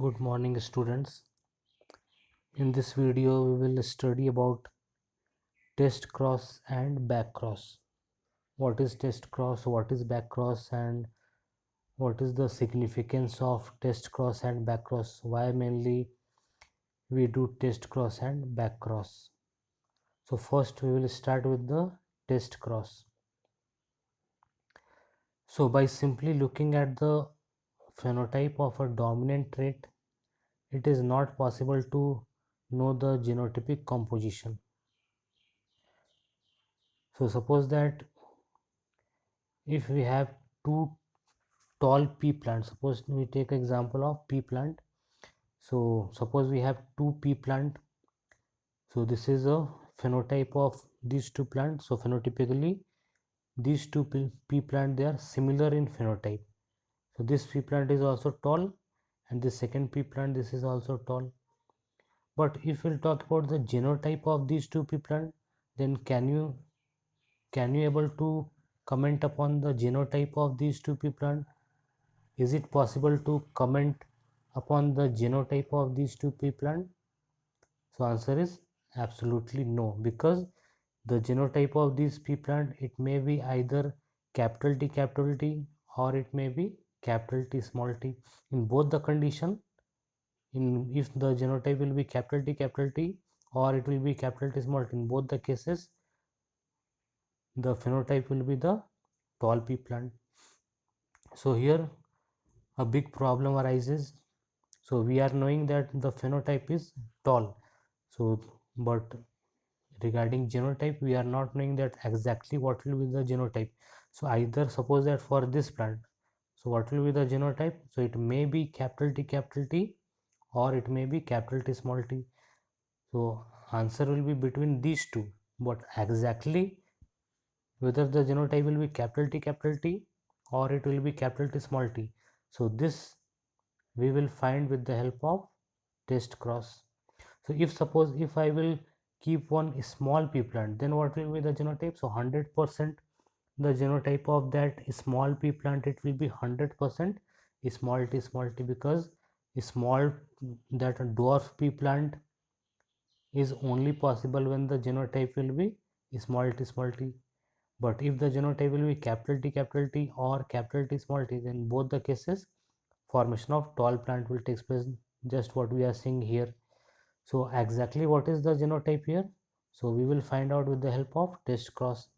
Good morning, students. In this video we will study about test cross and back cross. What is test cross, what is back cross, and what is the significance of test cross and back cross? Why mainly we do test cross and back cross? So first we will start with the test cross. So by simply looking at the phenotype of a dominant trait, it is not possible to know the genotypic composition. So suppose that if we have two tall pea plants, suppose we take example of pea plant. So suppose we have two pea plant. So this is a phenotype of these two plants. So phenotypically these two pea plant, they are similar in phenotype. So this pea plant is also tall, and this second pea plant, this is also tall. But if we'll talk about the genotype of these two pea plant, then can you able to comment upon the genotype of these two pea plant? Is it possible to comment upon the genotype of these two pea plant? So answer is absolutely no, because the genotype of this pea plant, it may be either capital T or it may be capital T small t. In both the condition, in if the genotype will be capital T or it will be capital T small t, in both the cases the phenotype will be the tall pea plant. So here a big problem arises. So we are knowing that the phenotype is tall. So but regarding genotype, we are not knowing that exactly what will be the genotype. So either suppose that for this plant, so what will be the genotype? So it may be capital T or it may be capital T small t. So answer will be between these two, but exactly whether the genotype will be capital T or it will be capital T small t. So this we will find with the help of test cross. So if suppose if I will keep one small pea plant, then what will be the genotype? So 100% the genotype of that small pea plant, it will be 100% small t, because small, that dwarf pea plant is only possible when the genotype will be small t. But if the genotype will be capital T or capital T small t, then both the cases formation of tall plant will take place, just what we are seeing here. So exactly what is the genotype here? So we will find out with the help of test cross.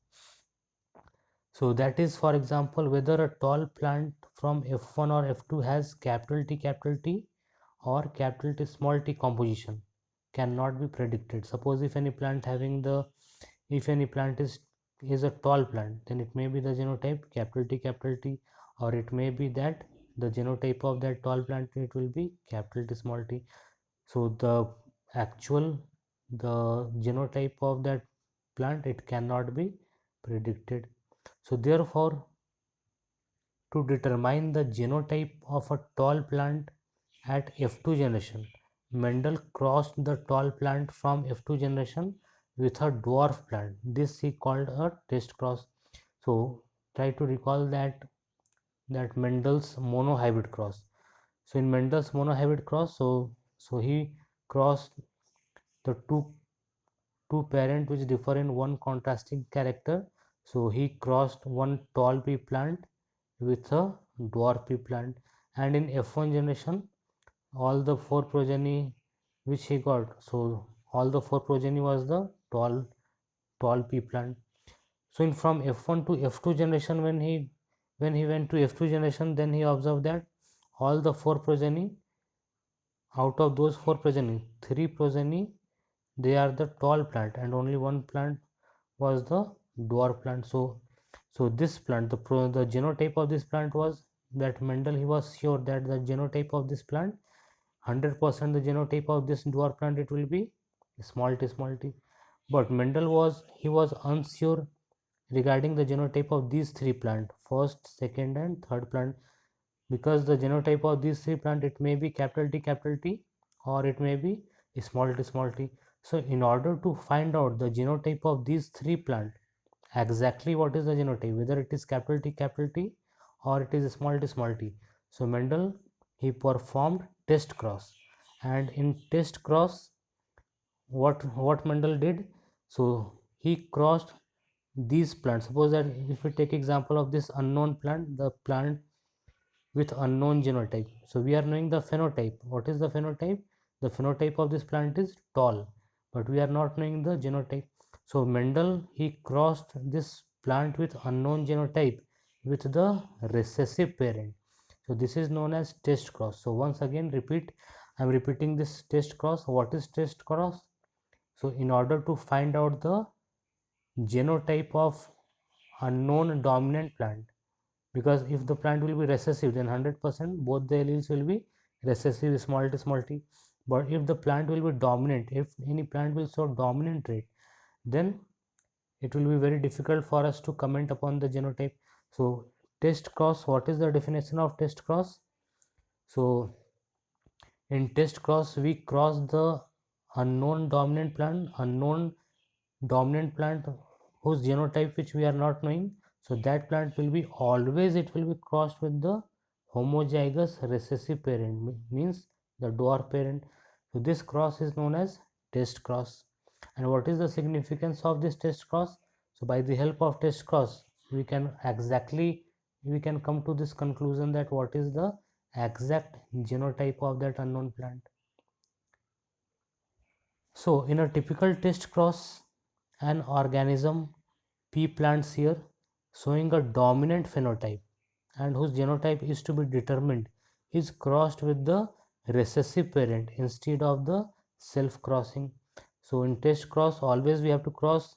So that is, for example, whether a tall plant from F1 or F2 has capital T or capital T small t composition cannot be predicted. Suppose if any plant having the, if any plant is a tall plant, then it may be the genotype capital T, or it may be that the genotype of that tall plant, it will be capital T small t. So the actual, the genotype of that plant, it cannot be predicted. So therefore, to determine the genotype of a tall plant at F2 generation, Mendel crossed the tall plant from F2 generation with a dwarf plant. This he called a test cross. So try to recall that Mendel's monohybrid cross. So in Mendel's monohybrid cross, so he crossed the two parent which differ in one contrasting character. So he crossed one tall pea plant with a dwarf pea plant, and in F1 generation all the four progeny which he got, so all the four progeny was the tall pea plant. So in from F1 to F2 generation, when he went to F2 generation, then he observed that all the four progeny, out of those four progeny, three progeny, they are the tall plant and only one plant was the dwarf plant. So this plant, the genotype of this plant was that Mendel, he was sure that the genotype of this plant, 100% the genotype of this dwarf plant, it will be small t. But Mendel was unsure regarding the genotype of these three plant, first, second and third plant, because the genotype of these three plant, it may be capital T or it may be small t. So in order to find out the genotype of these three plant, exactly what is the genotype, whether it is capital T or it is small t. So Mendel, he performed test cross, and in test cross what Mendel did, so he crossed these plants. Suppose that if we take example of this unknown plant, the plant with unknown genotype, so we are knowing the phenotype. What is the phenotype? The phenotype of this plant is tall, but we are not knowing the genotype. So Mendel, he crossed this plant with unknown genotype with the recessive parent. So this is known as test cross. So once again repeat, I am repeating this test cross. What is test cross? So in order to find out the genotype of unknown dominant plant, because if the plant will be recessive, then 100% both the alleles will be recessive, small t. But if the plant will be dominant, if any plant will show dominant trait, then it will be very difficult for us to comment upon the genotype. So test cross, what is the definition of test cross? So in test cross, we cross the unknown dominant plant whose genotype which we are not knowing. So that plant will be always, it will be crossed with the homozygous recessive parent, means the dwarf parent. So this cross is known as test cross. And what is the significance of this test cross? So by the help of test cross, we can come to this conclusion that what is the exact genotype of that unknown plant. So in a typical test cross, an organism pea plants here showing a dominant phenotype and whose genotype is to be determined is crossed with the recessive parent instead of the self crossing. So in test cross, always we have to cross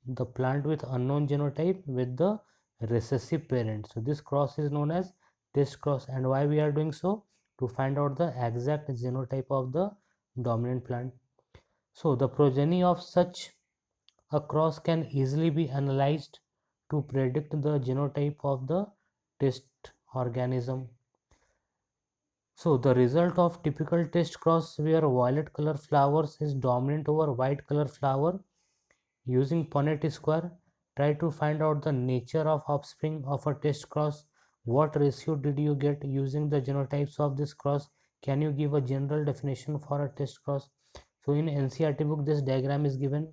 the plant with unknown genotype with the recessive parent. So this cross is known as test cross. And why we are doing so? To find out the exact genotype of the dominant plant. So the progeny of such a cross can easily be analyzed to predict the genotype of the test organism. So the result of typical test cross where violet color flowers is dominant over white color flower, using Punnett square, try to find out the nature of offspring of a test cross. What ratio did you get using the genotypes of this cross? Can you give a general definition for a test cross? So in NCERT book, this diagram is given,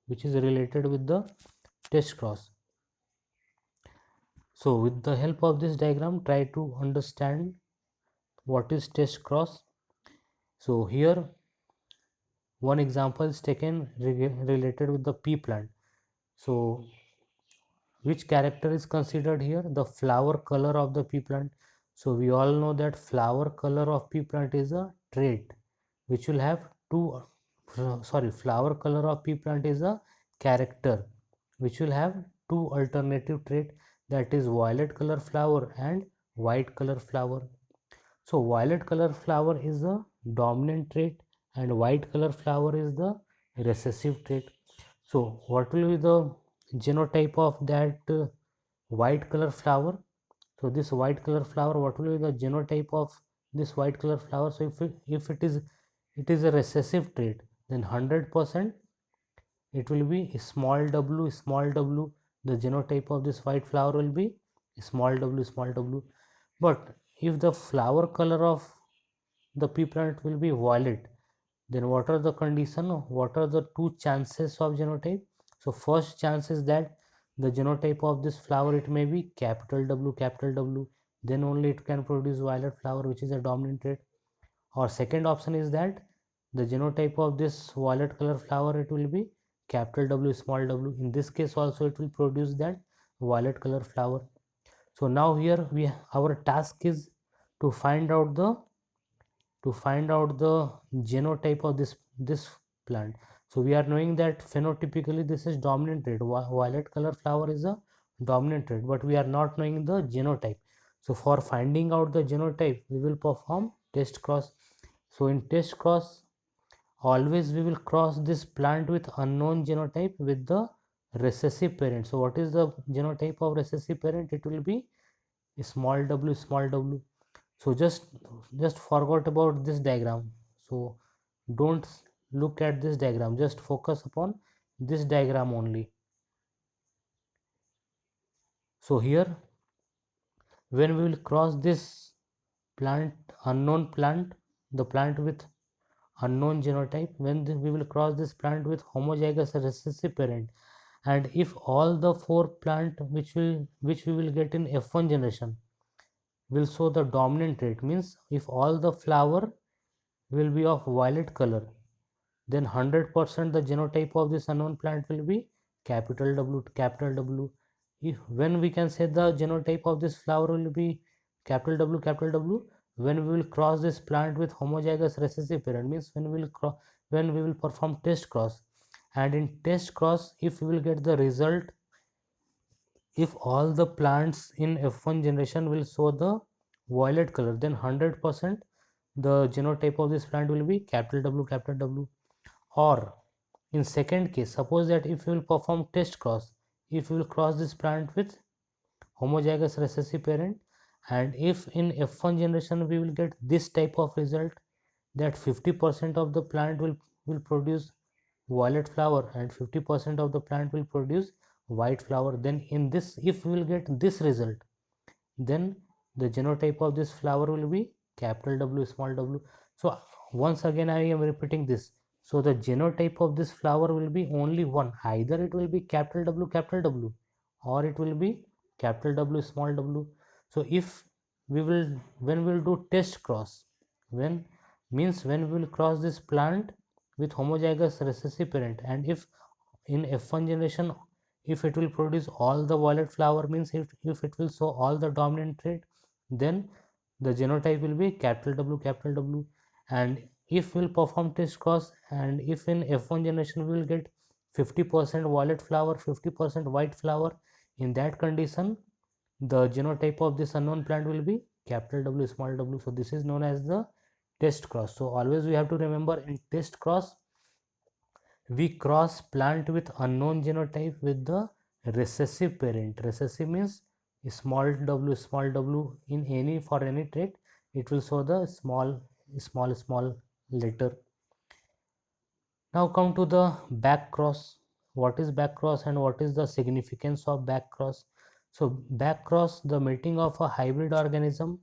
which is related with the test cross. So with the help of this diagram, try to understand what is test cross. So here one example is taken related with the pea plant. So which character is considered here? The flower color of the pea plant. So we all know that flower color of pea plant is a trait which will have flower color of pea plant is a character which will have two alternative trait, that is violet color flower and white color flower. So violet color flower is a dominant trait and white color flower is the recessive trait. So what will be the genotype of that white color flower? So this white color flower, what will be the genotype of this white color flower? So if it is a recessive trait, then 100% it will be small w. The genotype of this white flower will be small w. But if the flower color of the pea plant will be violet, then what are the condition? What are the two chances of genotype? So first chance is that the genotype of this flower, it may be capital W, then only it can produce violet flower, which is a dominant trait. Or second option is that the genotype of this violet color flower, it will be capital W, small w. In this case also it will produce that violet color flower. So now here our task is to find out the genotype of this plant. So we are knowing that phenotypically this is dominant trait. Violet color flower is a dominant trait, but we are not knowing the genotype. So for finding out the genotype, we will perform test cross. So in test cross, always we will cross this plant with unknown genotype with the recessive parent. So what is the genotype of recessive parent? It will be small w. So just forgot about this diagram. So don't look at this diagram, just focus upon this diagram only. So here when we will cross this unknown plant, the plant with unknown genotype, when we will cross this plant with homozygous recessive parent, and if all the 4 plant which we will get in F1 generation will show the dominant trait, means if all the flower will be of violet color, then 100% the genotype of this unknown plant will be capital W, capital W. If when we can say the genotype of this flower will be capital W, capital W, when we will cross this plant with homozygous recessive parent, means when we will perform test cross, and in test cross if we will get the result, if all the plants in F1 generation will show the violet color, then 100% the genotype of this plant will be capital W, capital W. Or in second case, suppose that if you will perform test cross, if you will cross this plant with homozygous recessive parent, and if in F1 generation we will get this type of result, that 50% of the plant will produce violet flower and 50% of the plant will produce white flower, then in this, if we will get this result, then the genotype of this flower will be capital W, small w. So once again I am repeating this. So the genotype of this flower will be only one, either it will be capital W, or it will be capital W, small w. So if we will, when we will do test cross, when means when we will cross this plant with homozygous recessive parent, and if in F1 generation if it will produce all the violet flower, means if it will show all the dominant trait, then the genotype will be capital W, capital W. And if we'll perform test cross, and if in F1 generation we will get 50% violet flower, 50% white flower, in that condition the genotype of this unknown plant will be capital W, small w. So this is known as the test cross. So always we have to remember, in test cross we cross plant with unknown genotype with the recessive parent. Recessive means small w in any, for any trait it will show the small letter. Now come to the back cross. What is back cross and what is the significance of back cross? So back cross, the mating of a hybrid organism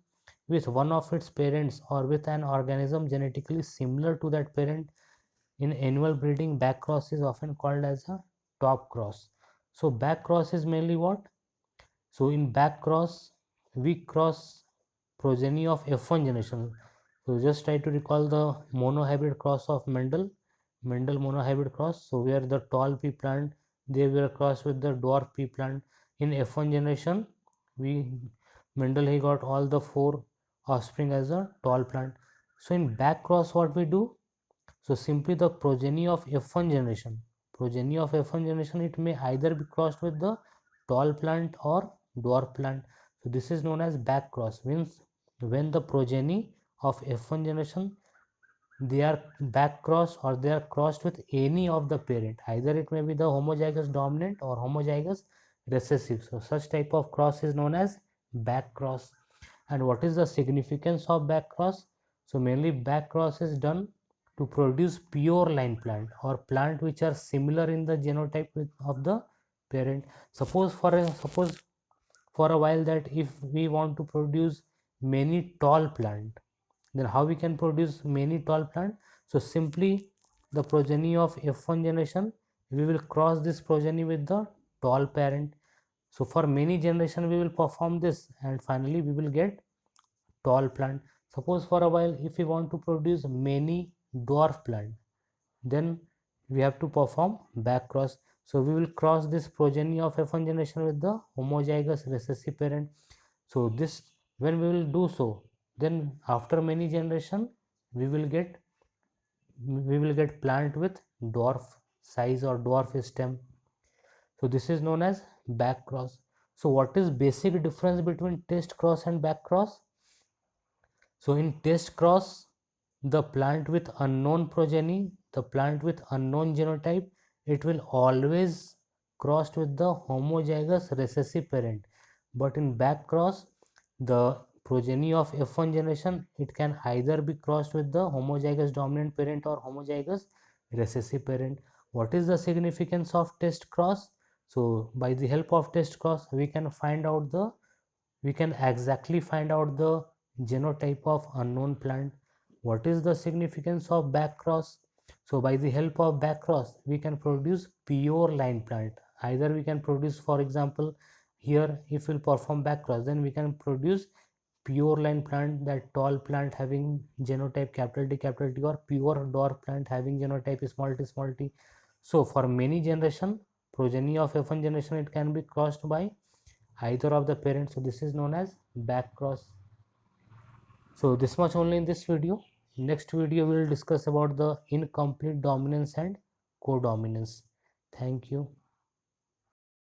with one of its parents or with an organism genetically similar to that parent. In annual breeding, back cross is often called as a top cross. So back cross is mainly what? So in back cross, we cross progeny of F1 generation. So just try to recall the monohybrid cross of Mendel monohybrid cross. So where the tall pea plant, they were crossed with the dwarf pea plant. In F1 generation, Mendel he got all the 4 offspring as a tall plant. So in back cross, what we do? So simply the progeny of F1 generation, it may either be crossed with the tall plant or dwarf plant. So this is known as back cross, means when the progeny of F1 generation, they are back cross or they are crossed with any of the parent, either it may be the homozygous dominant or homozygous recessive. So such type of cross is known as back cross. And what is the significance of back cross? So mainly back cross is done to produce pure line plant or plant which are similar in the genotype of the parent. Suppose for a while that if we want to produce many tall plant, then how we can produce many tall plant? So simply the progeny of F1 generation, we will cross this progeny with the tall parent. So for many generation we will perform this, and finally we will get tall plant. Suppose for a while if we want to produce many dwarf plant, then we have to perform back cross. So we will cross this progeny of F1 generation with the homozygous recessive parent. So this, when we will do so, then after many generation we will get plant with dwarf size or dwarf stem. So this is known as back cross. So what is basic difference between test cross and back cross? So in test cross, the plant with unknown progeny, the plant with unknown genotype, it will always crossed with the homozygous recessive parent. But in back cross, the progeny of F1 generation, it can either be crossed with the homozygous dominant parent or homozygous recessive parent. What is the significance of test cross? So by the help of test cross, we can exactly find out the genotype of unknown plant. What is the significance of backcross? So by the help of backcross we can produce pure line plant. Either we can produce, for example, here if we'll perform backcross, then we can produce pure line plant, that tall plant having genotype capital T, or pure dwarf plant having genotype small t. So for many generation, progeny of F1 generation, it can be crossed by either of the parents. So this is known as back cross. So this much only in this video. Next video we will discuss about the incomplete dominance and codominance. Thank you.